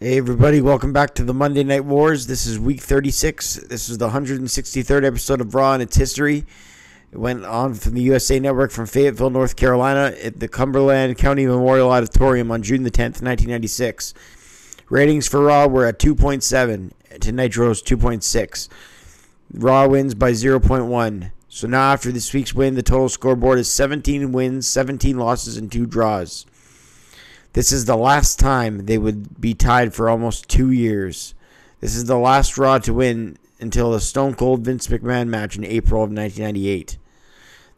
Hey everybody, welcome back to the Monday Night Wars. This is week 36. This is the 163rd episode of RAW in its history. It went on from the USA Network from Fayetteville, North Carolina at the Cumberland County Memorial Auditorium on June the 10th, 1996. Ratings for RAW were at 2.7 to Nitro's 2.6. RAW wins by 0.1. So now after this week's win, the total scoreboard is 17 wins, 17 losses, and 2 draws. This is the last time they would be tied for almost 2 years. This is the last Raw to win until the Stone Cold Vince McMahon match in April of 1998.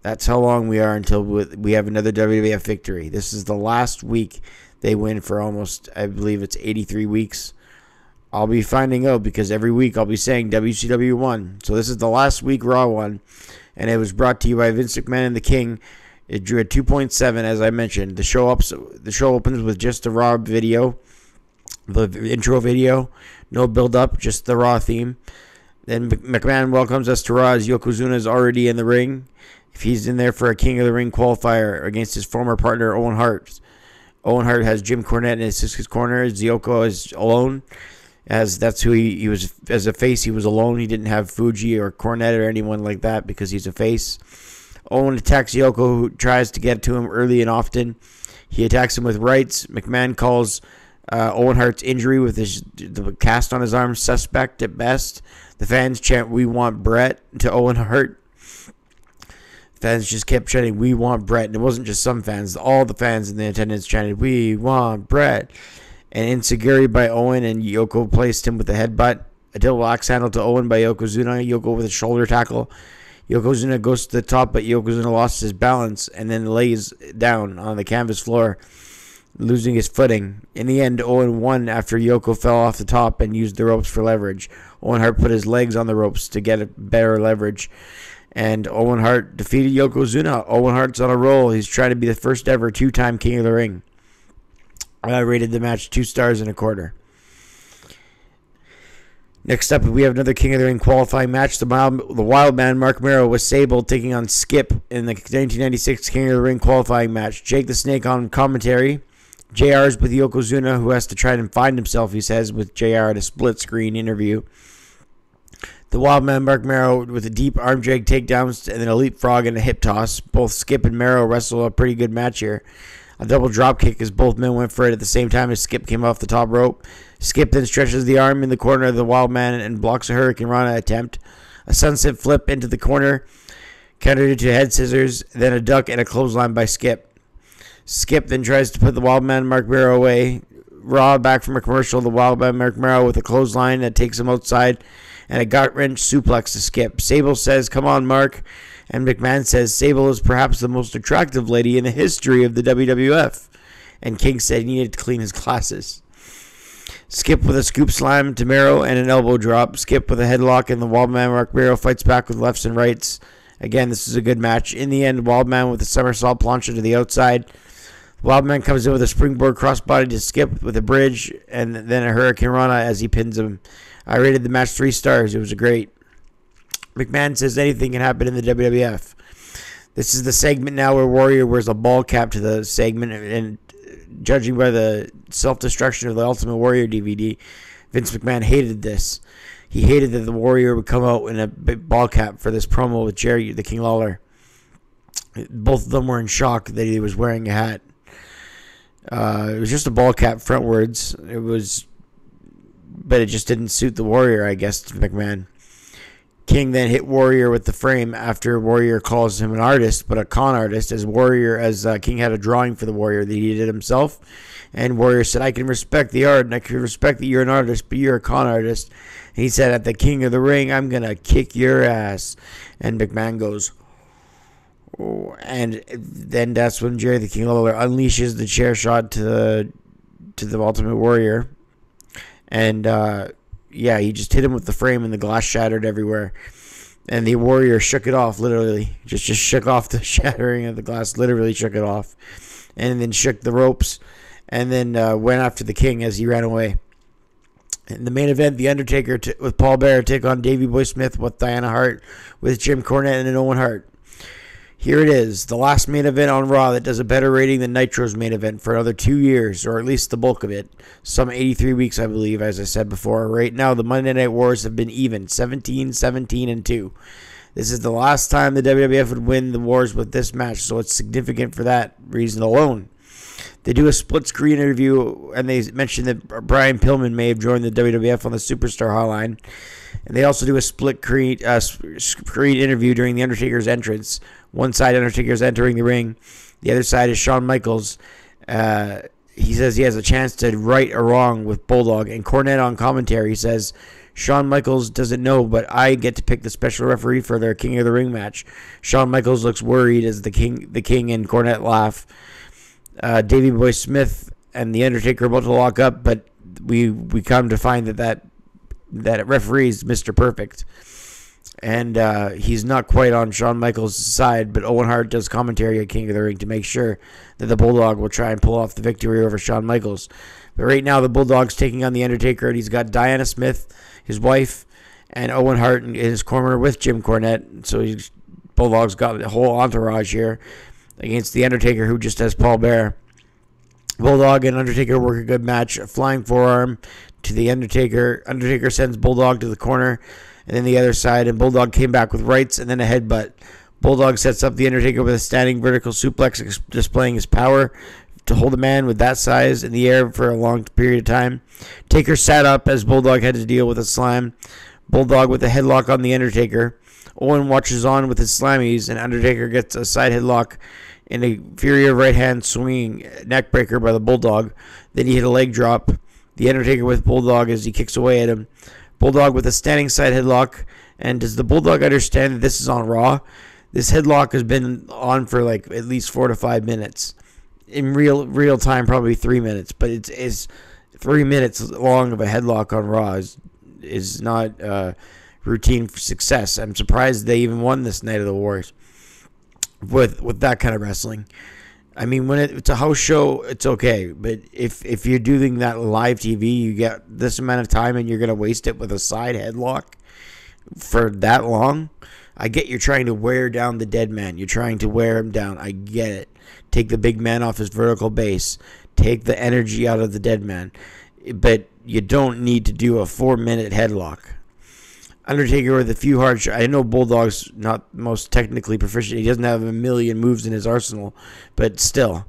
That's how long we are until we have another WWF victory. This is the last week they win for almost, I believe it's 83 weeks. I'll be finding out because every week I'll be saying WCW won. So this is the last week Raw won, and it was brought to you by Vince McMahon and the King. It drew a 2.7, as I mentioned. The show opens with just the Raw video, the intro video, no build-up, just the Raw theme. Then McMahon welcomes us to Raw as Yokozuna is already in the ring. If he's in there for a King of the Ring qualifier against his former partner, Owen Hart. Owen Hart has Jim Cornette in his corner. Yoko is alone, as that's who he was. As a face, he was alone. He didn't have Fuji or Cornette or anyone like that because he's a face. Owen attacks Yoko, who tries to get to him early and often. He attacks him with rights. McMahon calls Owen Hart's injury with the cast on his arm suspect at best. The fans chant, "We want Brett," to Owen Hart. Fans just kept chanting, "We want Brett." And it wasn't just some fans. All the fans in the attendance chanted, "We want Brett." An insecurity by Owen, and Yoko placed him with a headbutt. A double axe handle to Owen by Yokozuna. Yoko with a shoulder tackle. Yokozuna goes to the top, but Yokozuna lost his balance and then lays down on the canvas floor, losing his footing. In the end, Owen won after Yoko fell off the top and used the ropes for leverage. Owen Hart put his legs on the ropes to get a better leverage, and Owen Hart defeated Yokozuna. Owen Hart's on a roll. He's trying to be the first ever two-time King of the Ring. I rated the match 2 stars and a quarter. Next up, we have another King of the Ring qualifying match. The Wildman, Mark Merrow, with Sable taking on Skip in the 1996 King of the Ring qualifying match. Jake the Snake on commentary. JR's with Yokozuna, who has to try and find himself, he says, with JR at a split-screen interview. The Wildman, Mark Merrow, with a deep arm drag takedowns and then a leapfrog and a hip toss. Both Skip and Merrow wrestle a pretty good match here. A double drop kick as both men went for it at the same time as Skip came off the top rope. Skip then stretches the arm in the corner of the Wildman and blocks a Hurricane Rana attempt. A sunset flip into the corner, countered to head scissors, then a duck and a clothesline by Skip. Skip then tries to put the Wildman Mark Merrow away. Raw back from a commercial, the Wildman Mark Merrow with a clothesline that takes him outside and a gut-wrench suplex to Skip. Sable says, "Come on, Mark." And McMahon says, "Sable is perhaps the most attractive lady in the history of the WWF. And King said he needed to clean his glasses. Skip with a scoop slam to Merrow and an elbow drop. Skip with a headlock, and the Wildman Mark Merrow fights back with lefts and rights. Again, this is a good match. In the end, Wildman with a somersault plancha to the outside. Wildman comes in with a springboard crossbody to Skip with a bridge, and then a Hurricane Rana as he pins him. I rated the match 3 stars. It was great. McMahon says anything can happen in the WWF. This is the segment now where Warrior wears a ball cap to the segment, and judging by the self-destruction of the Ultimate Warrior DVD, Vince McMahon hated this. He hated that the Warrior would come out in a big ball cap for this promo with Jerry the King Lawler. Both of them were in shock that he was wearing a hat. It was just a ball cap frontwards. But it just didn't suit the Warrior, I guess, to McMahon. King then hit Warrior with the frame after Warrior calls him an artist, but a con artist, as King had a drawing for the Warrior that he did himself. And Warrior said, "I can respect the art, and I can respect that you're an artist, but you're a con artist." And he said, "At the King of the Ring, I'm going to kick your ass." And McMahon goes, oh, and then that's when Jerry the King Lawler unleashes the chair shot to the Ultimate Warrior. And, yeah, he just hit him with the frame and the glass shattered everywhere. And the Warrior shook it off, literally. Just shook off the shattering of the glass, literally shook it off. And then shook the ropes. And then went after the King as he ran away. In the main event, The Undertaker with Paul Bearer take on Davey Boy Smith with Diana Hart with Jim Cornette and Owen Hart. Here it is, the last main event on Raw that does a better rating than Nitro's main event for another 2 years, or at least the bulk of it. Some 83 weeks, I believe, as I said before. Right now, the Monday Night Wars have been even, 17, 17, and 2. This is the last time the WWF would win the Wars with this match, so it's significant for that reason alone. They do a split-screen interview, and they mention that Brian Pillman may have joined the WWF on the Superstar Hotline. And they also do a split-screen interview during The Undertaker's entrance. One side, Undertaker's entering the ring. The other side is Shawn Michaels. He says he has a chance to right a wrong with Bulldog. And Cornette on commentary says, Shawn Michaels doesn't know, but I get to pick the special referee for their King of the Ring match. Shawn Michaels looks worried as the King and Cornette laugh. Davey Boy Smith and The Undertaker are about to lock up, but we come to find that referee is Mr. Perfect. And he's not quite on Shawn Michaels' side, but Owen Hart does commentary at King of the Ring to make sure that the Bulldog will try and pull off the victory over Shawn Michaels. But right now, the Bulldog's taking on The Undertaker, and he's got Diana Smith, his wife, and Owen Hart in his corner with Jim Cornette. So Bulldog's got a whole entourage here against The Undertaker, who just has Paul Bearer. Bulldog and Undertaker work a good match. A flying forearm to The Undertaker. Undertaker sends Bulldog to the corner, and then the other side, and Bulldog came back with rights and then a headbutt. Bulldog sets up The Undertaker with a standing vertical suplex, displaying his power to hold a man with that size in the air for a long period of time. Taker sat up as Bulldog had to deal with a slam. Bulldog with a headlock on The Undertaker. Owen watches on with his slammies, and Undertaker gets a side headlock in a fury of right hand swinging neckbreaker by the Bulldog. Then he hit a leg drop. The Undertaker with Bulldog as he kicks away at him. Bulldog with a standing side headlock. And does the Bulldog understand that this is on Raw? This headlock has been on for like at least 4 to 5 minutes. In real time, probably 3 minutes. But it's 3 minutes long of a headlock on Raw is not routine for success. I'm surprised they even won this Night of the Wars with that kind of wrestling. I mean, when it's a house show, it's okay. But if you're doing that live TV, you get this amount of time and you're going to waste it with a side headlock for that long. I get you're trying to wear down the dead man. You're trying to wear him down. I get it. Take the big man off his vertical base. Take the energy out of the dead man. But you don't need to do a 4-minute headlock. Undertaker with a few hard shots. I know Bulldog's not most technically proficient. He doesn't have a million moves in his arsenal, but still.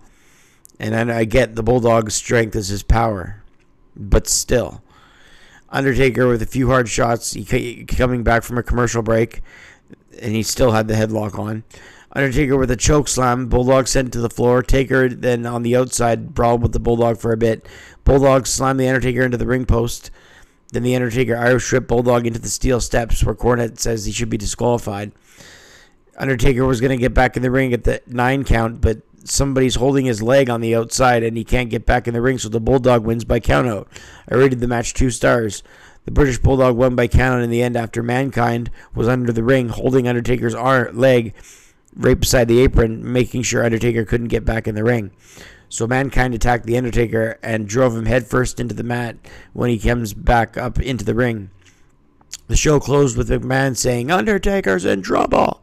And I get the Bulldog's strength is his power, but still. Undertaker with a few hard shots. He coming back from a commercial break, and he still had the headlock on. Undertaker with a choke slam. Bulldog sent to the floor. Taker then on the outside brawled with the Bulldog for a bit. Bulldog slammed the Undertaker into the ring post. Then the Undertaker Irish whipped Bulldog into the steel steps where Cornette says he should be disqualified. Undertaker was going to get back in the ring at the 9 count, but somebody's holding his leg on the outside and he can't get back in the ring, so the Bulldog wins by countout. I rated the match 2 stars. The British Bulldog won by countout in the end after Mankind was under the ring holding Undertaker's leg right beside the apron, making sure Undertaker couldn't get back in the ring. So Mankind attacked The Undertaker and drove him headfirst into the mat when he comes back up into the ring. The show closed with McMahon saying, "Undertaker's in trouble."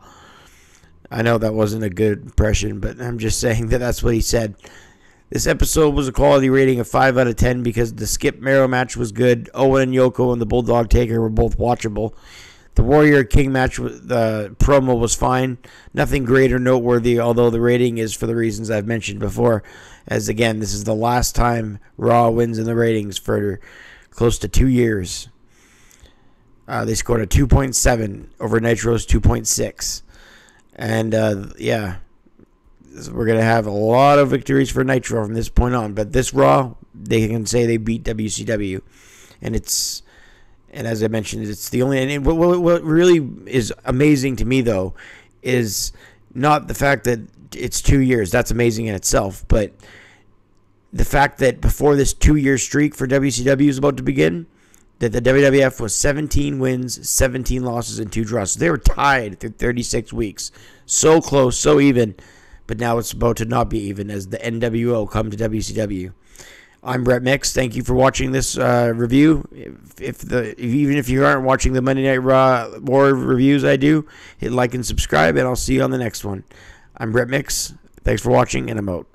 I know that wasn't a good impression, but I'm just saying that that's what he said. This episode was a quality rating of 5 out of 10 because the Skip Marrow match was good. Owen and Yoko and the Bulldog Taker were both watchable. The Warrior King match, the promo was fine. Nothing great or noteworthy, although the rating is for the reasons I've mentioned before. As again, this is the last time Raw wins in the ratings for close to 2 years. They scored a 2.7 over Nitro's 2.6. And, yeah, we're going to have a lot of victories for Nitro from this point on. But this Raw, they can say they beat WCW. And as I mentioned, it's the only... And what really is amazing to me, though, is not the fact that it's 2 years. That's amazing in itself. But the fact that before this 2-year streak for WCW is about to begin, that the WWF was 17 wins, 17 losses, and 2 draws. So they were tied through 36 weeks. So close, so even. But now it's about to not be even as the NWO come to WCW. I'm Brett Mix. Thank you for watching this review. Even if you aren't watching the Monday Night Raw War reviews I do, hit like and subscribe, and I'll see you on the next one. I'm Brett Mix. Thanks for watching, and I'm out.